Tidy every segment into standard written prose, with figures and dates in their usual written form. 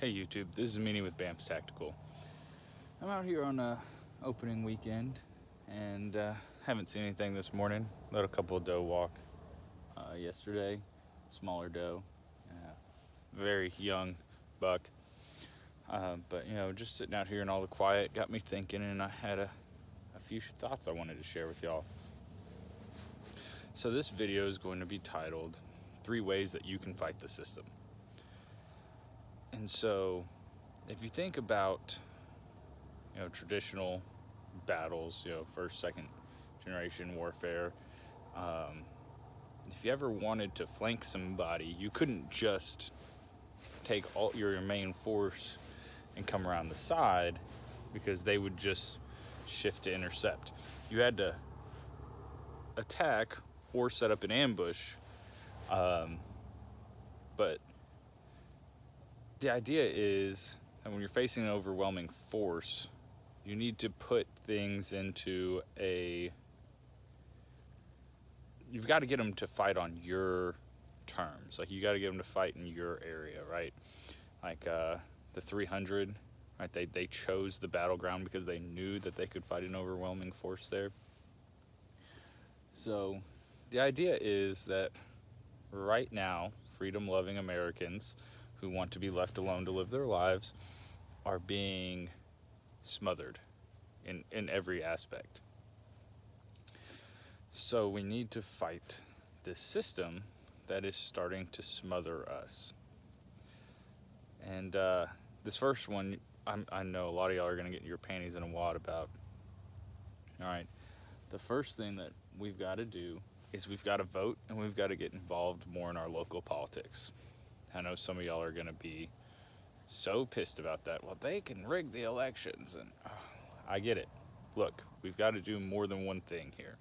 Hey YouTube, this is Meaney with Bam's Tactical. I'm out here on opening weekend and haven't seen anything this morning. Let a couple of doe walk yesterday, smaller doe, very young buck. But just sitting out here in all the quiet got me thinking, and I had a few thoughts I wanted to share with y'all. So this video is going to be titled 3 Ways That You Can Fight the System. And so if you think about traditional battles, first, second generation warfare, if you ever wanted to flank somebody, you couldn't just take all your main force and come around the side, because they would just shift to intercept. You had to attack or set up an ambush, but the idea is that when you're facing an overwhelming force, you need to put things into you've got to get them to fight on your terms. Like, you got to get them to fight in your area, right? Like the 300, right? They chose the battleground because they knew that they could fight an overwhelming force there. So the idea is that right now, freedom-loving Americans who want to be left alone to live their lives are being smothered in every aspect. So we need to fight this system that is starting to smother us. And this first one, I know a lot of y'all are going to get your panties in a wad about. All right, the first thing that we've got to do is we've got to vote, and we've got to get involved more in our local politics. I know some of y'all are going to be so pissed about that. Well, they can rig the elections, and I get it. Look, we've got to do more than one thing here.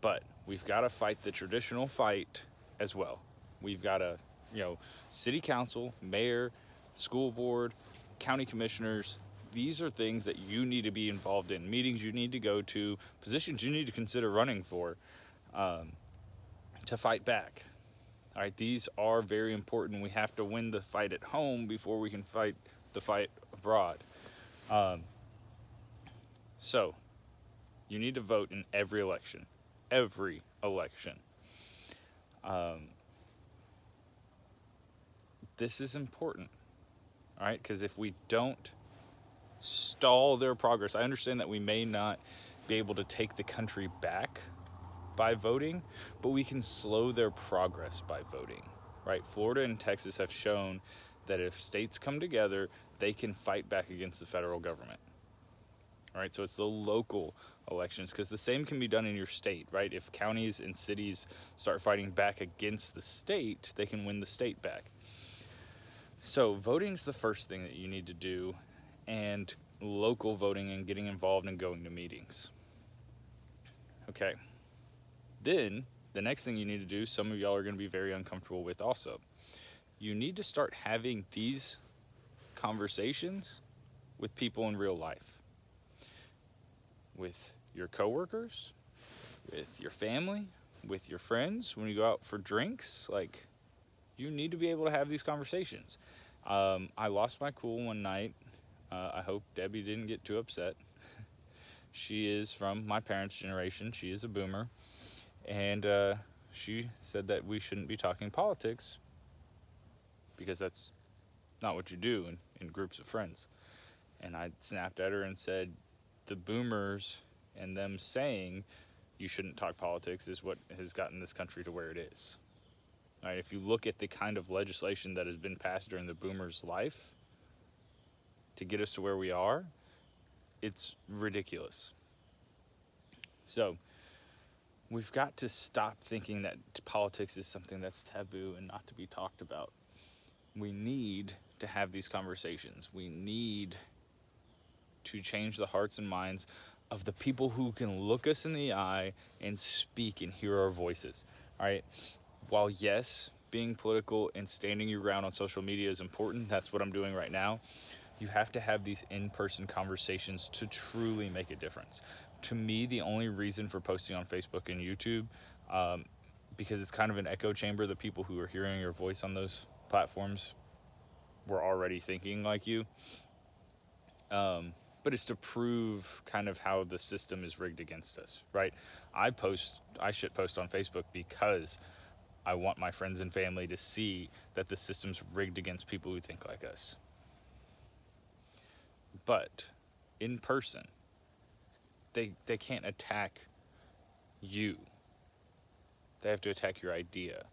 But we've got to fight the traditional fight as well. We've got to, city council, mayor, school board, county commissioners, these are things that you need to be involved in, meetings you need to go to, positions you need to consider running for, to fight back. All right, these are very important. We have to win the fight at home before we can fight the fight abroad. So you need to vote in every election. Every election. This is important, all right? Because if we don't stall their progress, I understand that we may not be able to take the country back by voting, but we can slow their progress by voting, right? Florida and Texas have shown that if states come together, they can fight back against the federal government. All right, so it's the local elections, because the same can be done in your state, right? If counties and cities start fighting back against the state, they can win the state back. So voting's the first thing that you need to do, and local voting and getting involved and going to meetings. Okay. Then the next thing you need to do, some of y'all are going to be very uncomfortable with also. You need to start having these conversations with people in real life. With your coworkers, with your family, with your friends, when you go out for drinks. Like, you need to be able to have these conversations. I lost my cool one night. I hope Debbie didn't get too upset. She is from my parents' generation. She is a boomer. And she said that we shouldn't be talking politics because that's not what you do in groups of friends. And I snapped at her and said, the boomers and them saying you shouldn't talk politics is what has gotten this country to where it is. All right, if you look at the kind of legislation that has been passed during the boomers' life to get us to where we are, it's ridiculous. So we've got to stop thinking that politics is something that's taboo and not to be talked about. We need to have these conversations. We need to change the hearts and minds of the people who can look us in the eye and speak and hear our voices. All right. While yes, being political and standing your ground on social media is important, that's what I'm doing right now. You have to have these in-person conversations to truly make a difference. To me, the only reason for posting on Facebook and YouTube, because it's kind of an echo chamber, the people who are hearing your voice on those platforms, we're already thinking like you. But it's to prove kind of how the system is rigged against us, right? I shit post on Facebook because I want my friends and family to see that the system's rigged against people who think like us. But in person, they can't attack you. They have to attack your idea.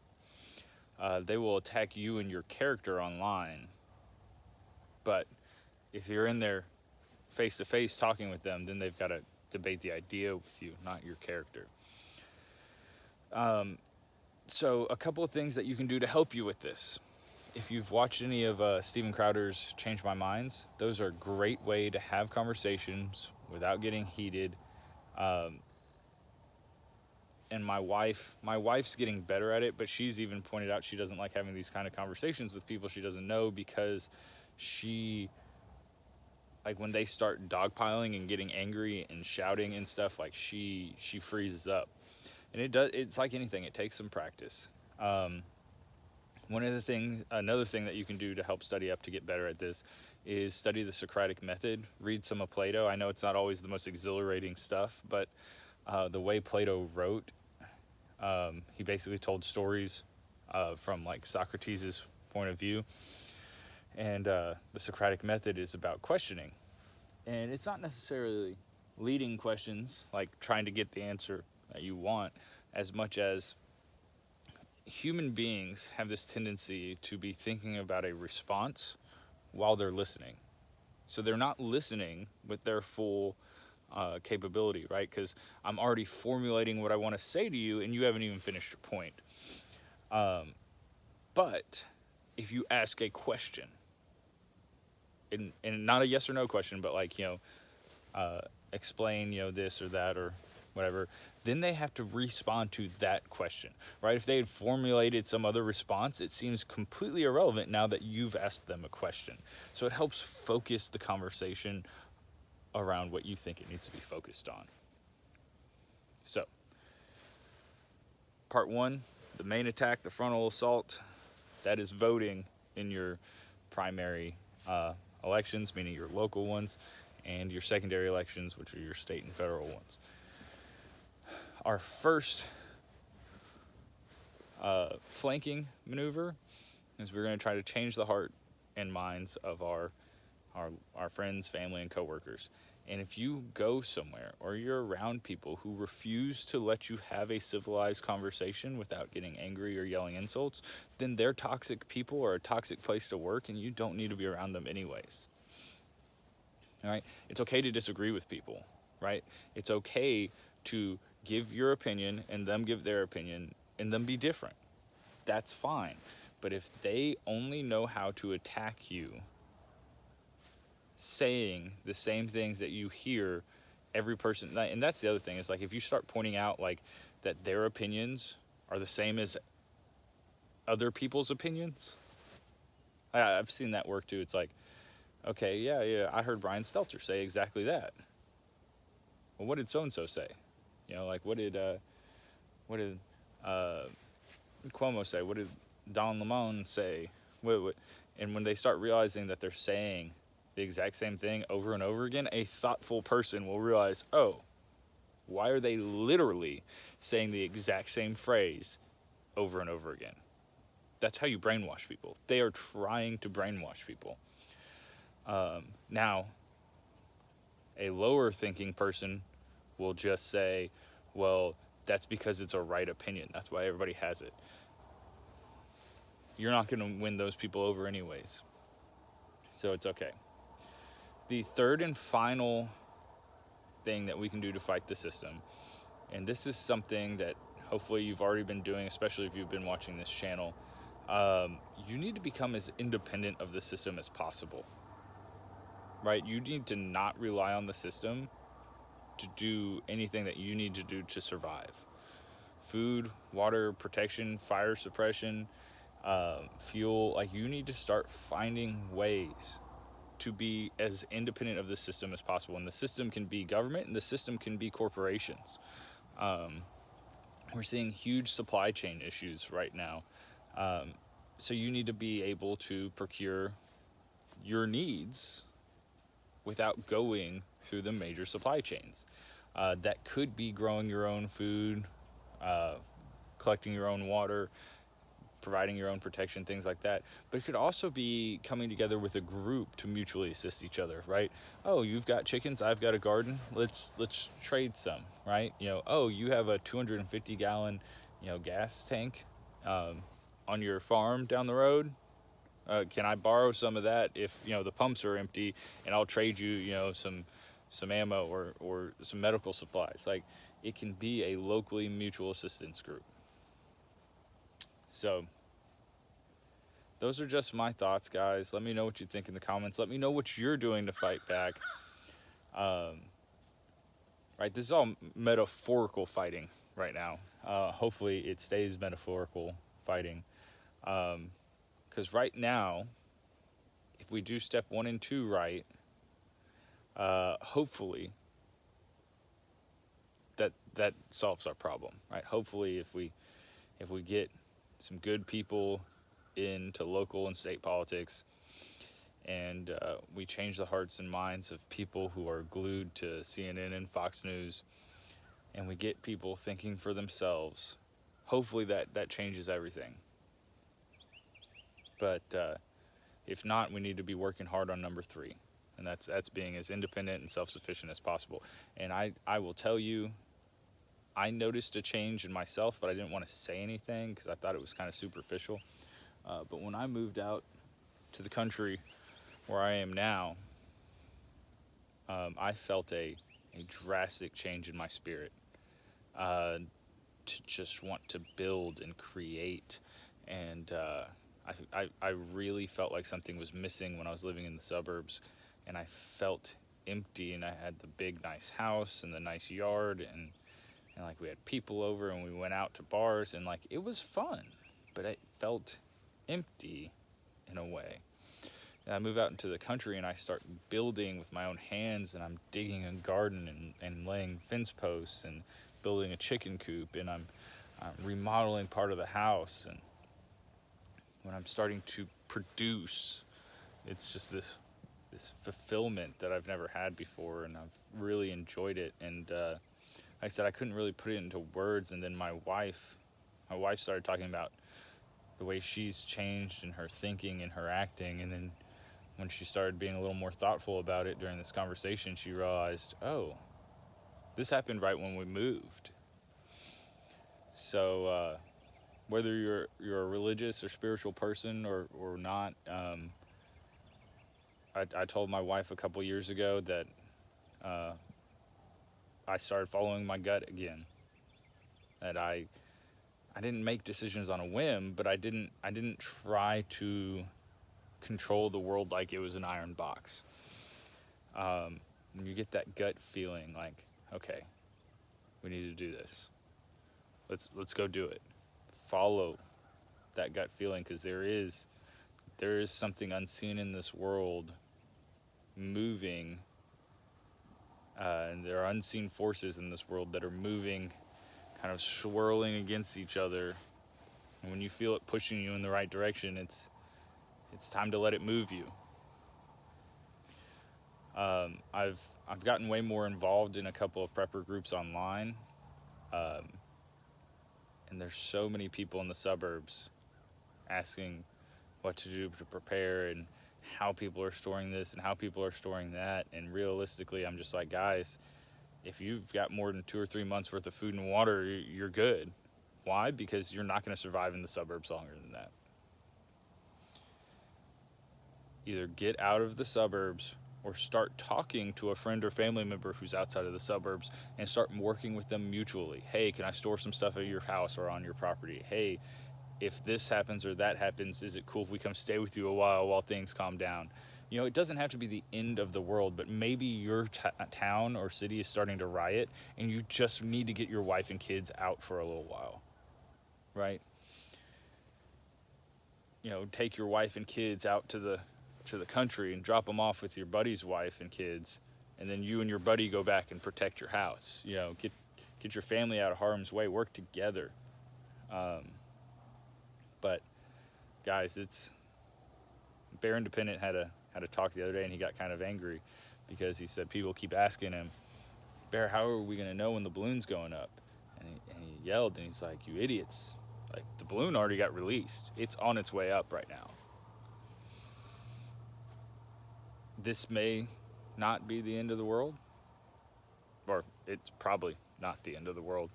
They will attack you and your character online. But if you're in there face to face talking with them, then they've got to debate the idea with you, not your character. So a couple of things that you can do to help you with this. If you've watched any of Steven Crowder's Change My Minds, those are a great way to have conversations without getting heated. And my wife's getting better at it, but she's even pointed out she doesn't like having these kind of conversations with people she doesn't know, because she, like, when they start dogpiling and getting angry and shouting and stuff, like, she freezes up. And it's like anything, it takes some practice. Another thing that you can do to help study up to get better at this is study the Socratic Method. Read some of Plato. I know it's not always the most exhilarating stuff, but the way Plato wrote, he basically told stories from, like, Socrates' point of view. And the Socratic Method is about questioning. And it's not necessarily leading questions, like trying to get the answer that you want, as much as human beings have this tendency to be thinking about a response while they're listening. So they're not listening with their full capability, right? Because I'm already formulating what I want to say to you, and you haven't even finished your point. But if you ask a question, and not a yes or no question, but like, explain, this or that or whatever, then they have to respond to that question, right? If they had formulated some other response, it seems completely irrelevant now that you've asked them a question. So it helps focus the conversation around what you think it needs to be focused on. So, part 1, the main attack, the frontal assault, that is voting in your primary elections, meaning your local ones, and your secondary elections, which are your state and federal ones. Our first flanking maneuver is we're going to try to change the heart and minds of our friends, family, and coworkers. And if you go somewhere or you're around people who refuse to let you have a civilized conversation without getting angry or yelling insults, then they're toxic people or a toxic place to work, and you don't need to be around them anyways. All right? It's okay to disagree with people, right? It's okay to give your opinion and them give their opinion and them be different. That's fine. But if they only know how to attack you, saying the same things that you hear every person, and that's the other thing, is like, if you start pointing out like that their opinions are the same as other people's opinions, I've seen that work too. It's like, okay, yeah, I heard Brian Stelter say exactly that. Well, what did so-and-so say? Like, what did Cuomo say? What did Don Lemon say? What? And when they start realizing that they're saying the exact same thing over and over again, a thoughtful person will realize, oh, why are they literally saying the exact same phrase over and over again? That's how you brainwash people. They are trying to brainwash people. Now, a lower thinking person will just say, well, that's because it's a right opinion. That's why everybody has it. You're not going to win those people over anyways. So it's okay. The third and final thing that we can do to fight the system, and this is something that hopefully you've already been doing, especially if you've been watching this channel, you need to become as independent of the system as possible, right? You need to not rely on the system to do anything that you need to do to survive. Food, water, protection, fire suppression, fuel, like, you need to start finding ways to be as independent of the system as possible. And the system can be government, and the system can be corporations. We're seeing huge supply chain issues right now. So you need to be able to procure your needs without going through the major supply chains. That could be growing your own food, collecting your own water, providing your own protection, things like that. But it could also be coming together with a group to mutually assist each other, right? Oh, you've got chickens, I've got a garden. Let's trade some, right? Oh, you have a 250 gallon, gas tank on your farm down the road. Can I borrow some of that if the pumps are empty, and I'll trade you some ammo or some medical supplies. Like, it can be a locally mutual assistance group. So those are just my thoughts, guys. Let me know what you think in the comments. Let me know what you're doing to fight back. Right, this is all metaphorical fighting right now. Hopefully it stays metaphorical fighting. Because right now, if we do step 1 and 2 right, hopefully that solves our problem, right? Hopefully if we get some good people into local and state politics, and we change the hearts and minds of people who are glued to CNN and Fox News, and we get people thinking for themselves, hopefully that changes everything. But if not, we need to be working hard on number 3, and that's being as independent and self-sufficient as possible. And I will tell you, I noticed a change in myself, but I didn't want to say anything because I thought it was kind of superficial. But when I moved out to the country where I am now, I felt a drastic change in my spirit, to just want to build and create. And I really felt like something was missing when I was living in the suburbs, and I felt empty. And I had the big nice house and the nice yard, and like we had people over, and we went out to bars, and like it was fun, but it felt empty in a way. And I move out into the country, and I start building with my own hands, and I'm digging a garden and laying fence posts and building a chicken coop, and I'm remodeling part of the house. And when I'm starting to produce, it's just this fulfillment that I've never had before, and I've really enjoyed it. And like I said, I couldn't really put it into words. And then my wife started talking about the way she's changed in her thinking and her acting. And then when she started being a little more thoughtful about it during this conversation, she realized, oh, this happened right when we moved. So whether you're a religious or spiritual person or not, I told my wife a couple years ago that I started following my gut again. That I didn't make decisions on a whim, but I didn't try to control the world like it was an iron box. When you get that gut feeling, like, okay, we need to do this. Let's go do it. Follow that gut feeling, because there is something unseen in this world moving, and there are unseen forces in this world that are moving, kind of swirling against each other. And when you feel it pushing you in the right direction, it's time to let it move you. I've gotten way more involved in a couple of prepper groups online, and there's so many people in the suburbs asking what to do to prepare, and how people are storing this and how people are storing that. And realistically, I'm just like, guys, if you've got more than 2 or 3 months worth of food and water, you're good. Why? Because you're not going to survive in the suburbs longer than that. Either get out of the suburbs or start talking to a friend or family member who's outside of the suburbs and start working with them mutually. Hey, can I store some stuff at your house or on your property? Hey, if this happens or that happens, is it cool if we come stay with you a while things calm down? It doesn't have to be the end of the world, but maybe your town or city is starting to riot, and you just need to get your wife and kids out for a little while, right? Take your wife and kids out to the country and drop them off with your buddy's wife and kids, and then you and your buddy go back and protect your house. Get your family out of harm's way. Work together. But guys, Bear Independent had a talk the other day, and he got kind of angry because he said people keep asking him, Bear, how are we going to know when the balloon's going up? And he yelled, and he's like, you idiots. Like, the balloon already got released. It's on its way up right now. This may not be the end of the world, or it's probably not the end of the world,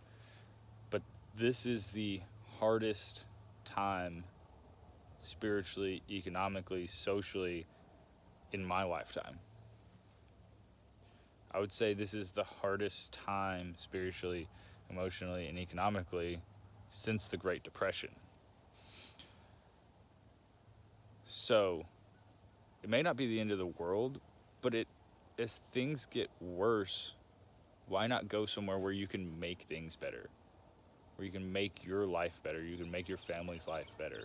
but this is the hardest time spiritually, economically, socially in my lifetime. I would say this is the hardest time spiritually, emotionally, and economically since the Great Depression. So it may not be the end of the world, but as things get worse, why not go somewhere where you can make things better, where you can make your life better, you can make your family's life better?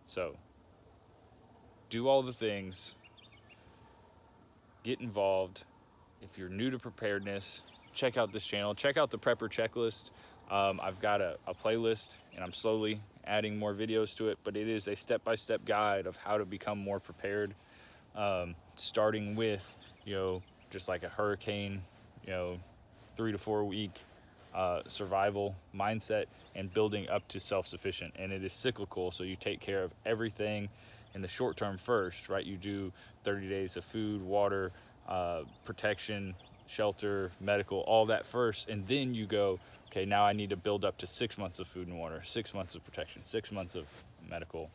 So do all the things, get involved. If you're new to preparedness, check out this channel, check out the Prepper Checklist. I've got a playlist, and I'm slowly adding more videos to it, but it is a step-by-step guide of how to become more prepared, starting with, just like a hurricane, 3 to 4 week survival mindset, and building up to self-sufficient. And it is cyclical, so you take care of everything in the short term first, right? You do 30 days of food, water, protection, shelter, medical, all that first, and then you go, okay, now I need to build up to 6 months of food and water, 6 months of protection, 6 months of medical,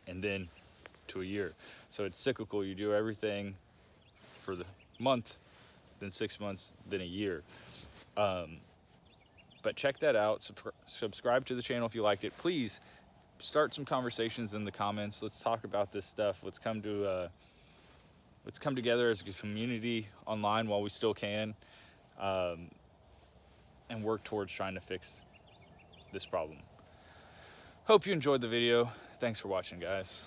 and then to a year. So it's cyclical. You do everything for the month, then 6 months, then a year. But check that out. Subscribe to the channel if you liked it. Please start some conversations in the comments. Let's talk about this stuff. Let's come together as a community online while we still can, and work towards trying to fix this problem. Hope you enjoyed the video. Thanks for watching, guys.